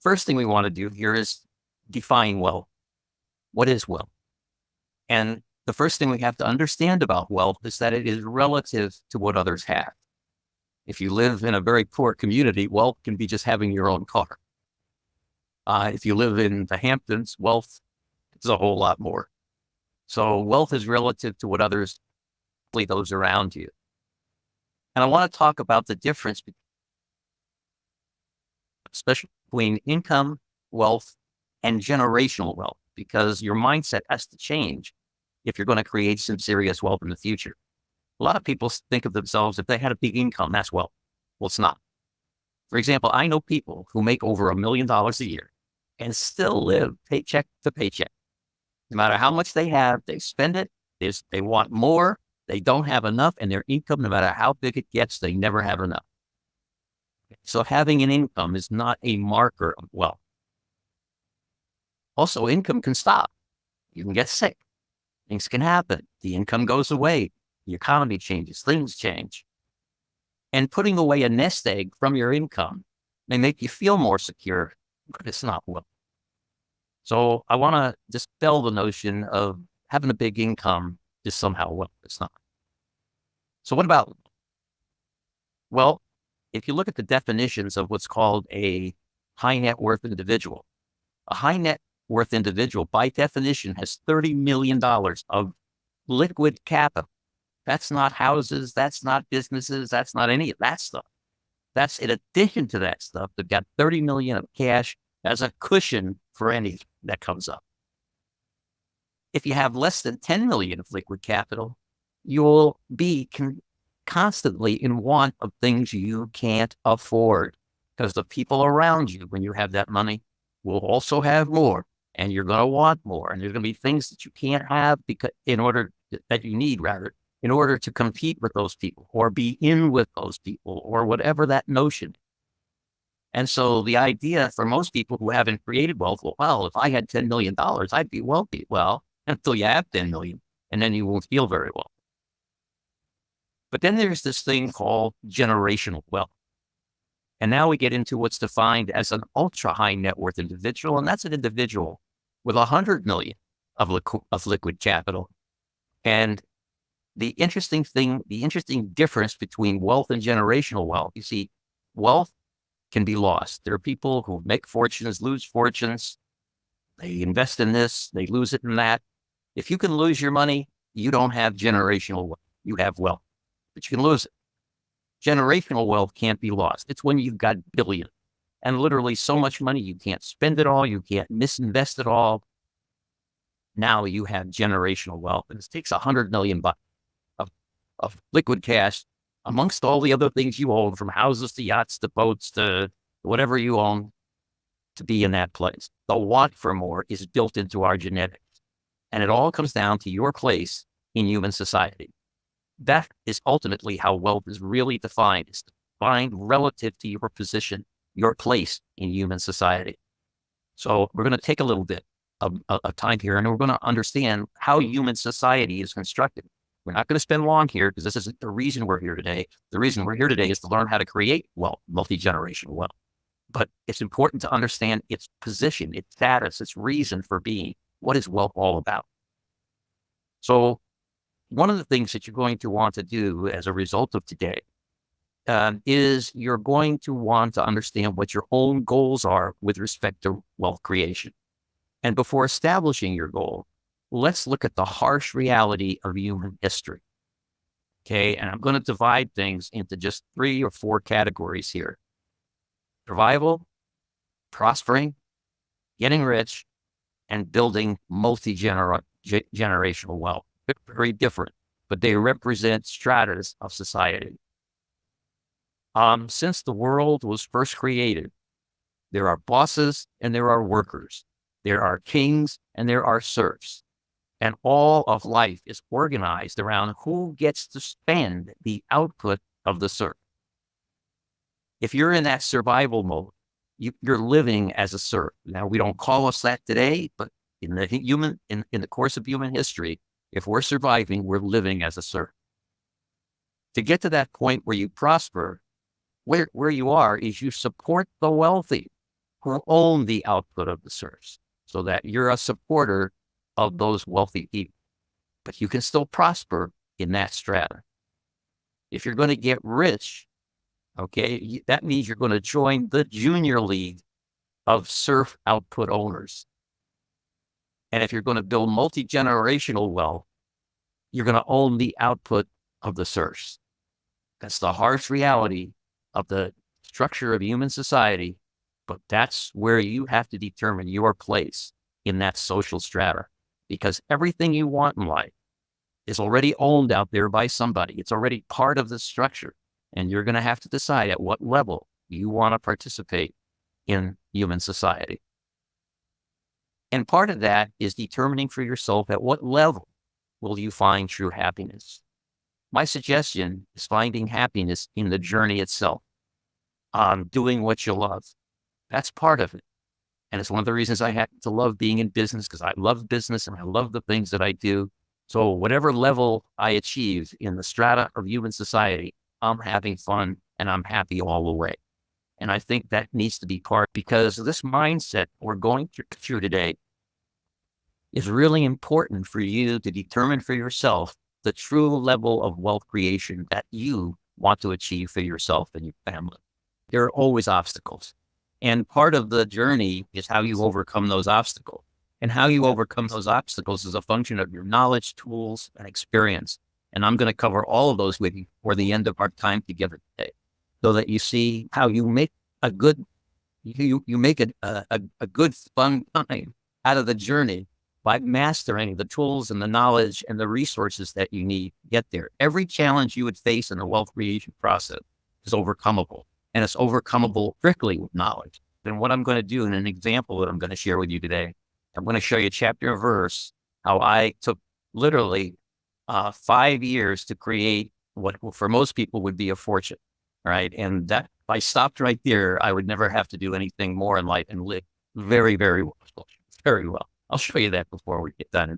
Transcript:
First thing we want to do here is define wealth. What is wealth? And the first thing we have to understand about wealth is that it is relative to what others have. If you live in a very poor community, wealth can be just having your own car. If you live in the Hamptons, wealth is a whole lot more. So wealth is relative to what others, those around you. And I want to talk about the difference, especially between income, wealth, and generational wealth, because your mindset has to change if you're going to create some serious wealth in the future. A lot of people think of themselves, if they had a big income, that's wealth. Well, it's not. For example, I know people who make over $1 million a year and still live paycheck to paycheck. No matter how much they have, they spend it. They want more. They don't have enough, and their income, no matter how big it gets, they never have enough. So having an income is not a marker of wealth. Also, income can stop. You can get sick. Things can happen. The income goes away. The economy changes. Things change. And putting away a nest egg from your income may make you feel more secure, but it's not wealth. So I want to dispel the notion of having a big income is somehow wealth. It's not. So what about? Well, if you look at the definitions of what's called a high net worth individual, a high net worth individual by definition has $30 million of liquid capital. That's not houses. That's not businesses. That's not any of that stuff. That's in addition to that stuff. They've got 30 million of cash as a cushion for anything that comes up. If you have less than 10 million of liquid capital, you'll be constantly in want of things you can't afford, because the people around you, when you have that money, will also have more, and you're going to want more. And there's going to be things that you can't have because that you need in order to compete with those people or be in with those people or whatever that notion. And so the idea for most people who haven't created wealth, well, if I had $10 million, I'd be wealthy. Well, until you have 10 million, and then you won't feel very well. But then there's this thing called generational wealth. And now we get into what's defined as an ultra high net worth individual. And that's an individual with 100 million of liquid capital. And the interesting difference between wealth and generational wealth, you see, wealth can be lost. There are people who make fortunes, lose fortunes. They invest in this, they lose it in that. If you can lose your money, you don't have generational wealth. You have wealth, but you can lose it. Generational wealth can't be lost. It's when you've got billions and literally so much money, you can't spend it all. You can't misinvest it all. Now you have generational wealth, and it takes 100 million bucks of liquid cash amongst all the other things you own, from houses to yachts to boats to whatever you own, to be in that place. The want for more is built into our genetics, and it all comes down to your place in human society. That is ultimately how wealth is really defined. It's defined relative to your position, your place in human society. So we're going to take a little bit of time here, and we're going to understand how human society is constructed. We're not going to spend long here because this isn't the reason we're here today. The reason we're here today is to learn how to create wealth, multi-generational wealth. But it's important to understand its position, its status, its reason for being. What is wealth all about? So one of the things that you're going to want to do as a result of today is you're going to want to understand what your own goals are with respect to wealth creation. And before establishing your goal, let's look at the harsh reality of human history. Okay, and I'm going to divide things into just 3 or 4 categories here: survival, prospering, getting rich, and building multi-generational wealth. They're very different, but they represent stratas of society. Since the world was first created, there are bosses and there are workers. There are kings and there are serfs. And all of life is organized around who gets to spend the output of the serf. If you're in that survival mode, you're living as a serf. Now, we don't call us that today, but in the course of human history, if we're surviving, we're living as a serf. To get to that point where you prosper, where you are is you support the wealthy. who own the output of the source, so that you're a supporter of those wealthy people, but you can still prosper in that strata. If you're going to get rich, okay, that means you're going to join the junior league of serf output owners. And if you're going to build multi-generational wealth, you're going to own the output of the serfs. That's the harsh reality of the structure of human society, but that's where you have to determine your place in that social strata, because everything you want in life is already owned out there by somebody. It's already part of the structure, and you're going to have to decide at what level you want to participate in human society. And part of that is determining for yourself at what level will you find true happiness. My suggestion is finding happiness in the journey itself, doing what you love. That's part of it. And it's one of the reasons I happen to love being in business, because I love business and I love the things that I do. So whatever level I achieve in the strata of human society, I'm having fun and I'm happy all the way. And I think that needs to be part, because this mindset we're going through today is really important for you to determine for yourself the true level of wealth creation that you want to achieve for yourself and your family. There are always obstacles. And part of the journey is how you overcome those obstacles. And how you overcome those obstacles is a function of your knowledge, tools, and experience. And I'm going to cover all of those with you for the end of our time together today, so that you see how you make a good, you make a good fun time out of the journey by mastering the tools and the knowledge and the resources that you need to get there. Every challenge you would face in the wealth creation process is overcomeable, and it's overcomeable strictly with knowledge. And what I'm going to do in an example that I'm going to share with you today, I'm going to show you chapter and verse how I took literally 5 years to create what for most people would be a fortune, right? And that if I stopped right there, I would never have to do anything more in life and live very, very well. Very well. I'll show you that before we get done.